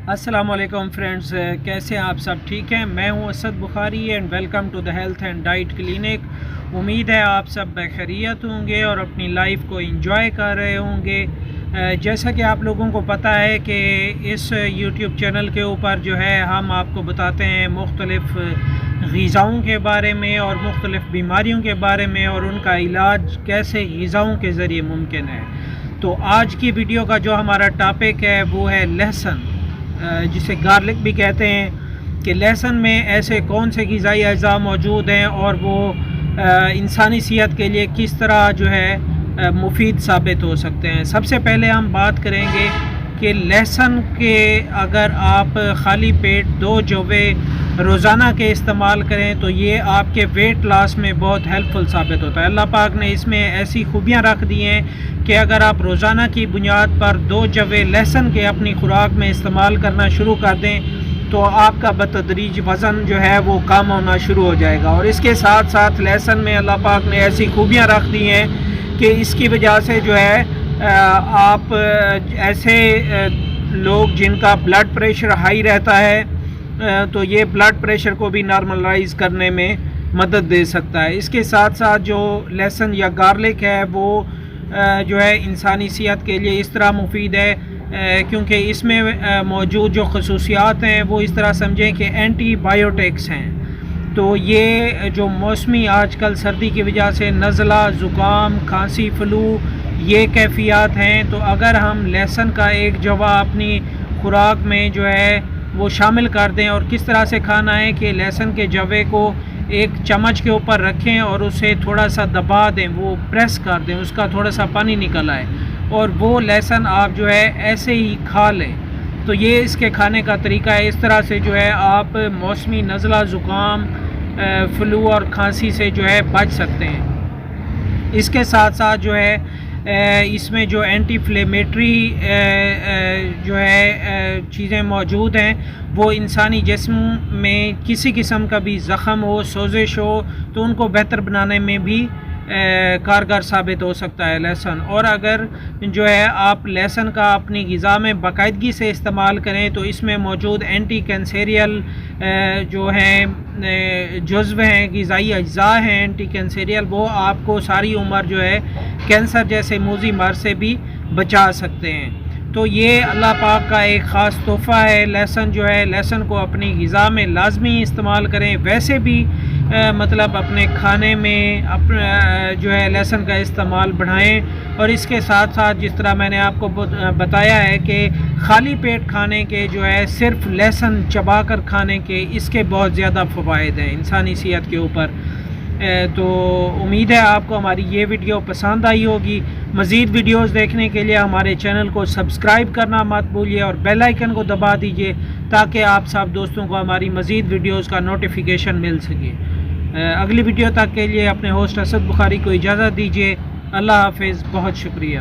السلام علیکم فرینڈز، کیسے ہیں آپ؟ سب ٹھیک ہیں؟ میں ہوں Asad Bukhari and welcome to the health and diet clinic. امید ہے آپ سب بخیریت ہوں گے اور اپنی لائف کو انجوائے کر رہے ہوں گے۔ جیسا کہ آپ لوگوں کو پتہ ہے کہ اس یوٹیوب چینل کے اوپر جو ہے ہم آپ کو بتاتے ہیں مختلف غذاؤں کے بارے میں اور مختلف بیماریوں کے بارے میں اور ان کا علاج کیسے غذاؤں کے ذریعے ممکن ہے۔ تو آج کی ویڈیو کا جو ہمارا ٹاپک ہے وہ ہے لہسن، جسے گارلک بھی کہتے ہیں، کہ لہسن میں ایسے کون سے غذائی اجزاء موجود ہیں اور وہ انسانی صحت کے لیے کس طرح جو ہے مفید ثابت ہو سکتے ہیں۔ سب سے پہلے ہم بات کریں گے کہ لہسن کے اگر آپ خالی پیٹ 2 جوے روزانہ کے استعمال کریں تو یہ آپ کے ویٹ لاس میں بہت ہیلپ فل ثابت ہوتا ہے۔ اللہ پاک نے اس میں ایسی خوبیاں رکھ دی ہیں کہ اگر آپ روزانہ کی بنیاد پر 2 جوے لہسن کے اپنی خوراک میں استعمال کرنا شروع کر دیں تو آپ کا بتدریج وزن جو ہے وہ کم ہونا شروع ہو جائے گا۔ اور اس کے ساتھ ساتھ لہسن میں اللہ پاک نے ایسی خوبیاں رکھ دی ہیں کہ اس کی وجہ سے جو ہے آپ ایسے لوگ جن کا بلڈ پریشر ہائی رہتا ہے تو یہ بلڈ پریشر کو بھی نارملائز کرنے میں مدد دے سکتا ہے۔ اس کے ساتھ ساتھ جو لہسن یا گارلک ہے وہ جو ہے انسانی صحت کے لیے اس طرح مفید ہے کیونکہ اس میں موجود جو خصوصیات ہیں وہ اس طرح سمجھیں کہ اینٹی بائیوٹکس ہیں۔ تو یہ جو موسمی آج کل سردی کی وجہ سے نزلہ، زکام، کھانسی، فلو یہ کیفیات ہیں، تو اگر ہم لہسن کا ایک جوہ اپنی خوراک میں جو ہے وہ شامل کر دیں، اور کس طرح سے کھانا ہے کہ لہسن کے جوے کو ایک چمچ کے اوپر رکھیں اور اسے تھوڑا سا دبا دیں، وہ پریس کر دیں، اس کا تھوڑا سا پانی نکل آئے اور وہ لہسن آپ جو ہے ایسے ہی کھا لیں۔ تو یہ اس کے کھانے کا طریقہ ہے۔ اس طرح سے جو ہے آپ موسمی نزلہ، زکام، فلو اور کھانسی سے جو ہے بچ سکتے ہیں۔ اس کے ساتھ ساتھ جو ہے اس میں جو اینٹی فلیمیٹری جو ہے چیزیں موجود ہیں وہ انسانی جسم میں کسی قسم کا بھی زخم ہو، سوزش ہو تو ان کو بہتر بنانے میں بھی کارگر ثابت ہو سکتا ہے لہسن۔ اور اگر جو ہے آپ لہسن کا اپنی غذا میں باقاعدگی سے استعمال کریں تو اس میں موجود اینٹی کینسریل جو ہیں جزو ہیں، غذائی اجزاء ہیں اینٹی کینسریل، وہ آپ کو ساری عمر جو ہے کینسر جیسے موذی مرض سے بھی بچا سکتے ہیں۔ تو یہ اللہ پاک کا ایک خاص تحفہ ہے۔ لہسن جو ہے، لہسن کو اپنی غذا میں لازمی استعمال کریں۔ ویسے بھی مطلب اپنے کھانے میں جو ہے لہسن کا استعمال بڑھائیں، اور اس کے ساتھ ساتھ جس طرح میں نے آپ کو بتایا ہے کہ خالی پیٹ کھانے کے جو ہے صرف لہسن چبا کر کھانے کے اس کے بہت زیادہ فوائد ہیں انسانی صحت کے اوپر۔ تو امید ہے آپ کو ہماری یہ ویڈیو پسند آئی ہوگی۔ مزید ویڈیوز دیکھنے کے لیے ہمارے چینل کو سبسکرائب کرنا مت بھولیے اور بیل آئیکن کو دبا دیجئے تاکہ آپ سب دوستوں کو ہماری مزید ویڈیوز کا نوٹیفیکیشن مل سکے۔ اگلی ویڈیو تک کے لیے اپنے ہوسٹ اسد بخاری کو اجازت دیجیے۔ اللہ حافظ، بہت شکریہ۔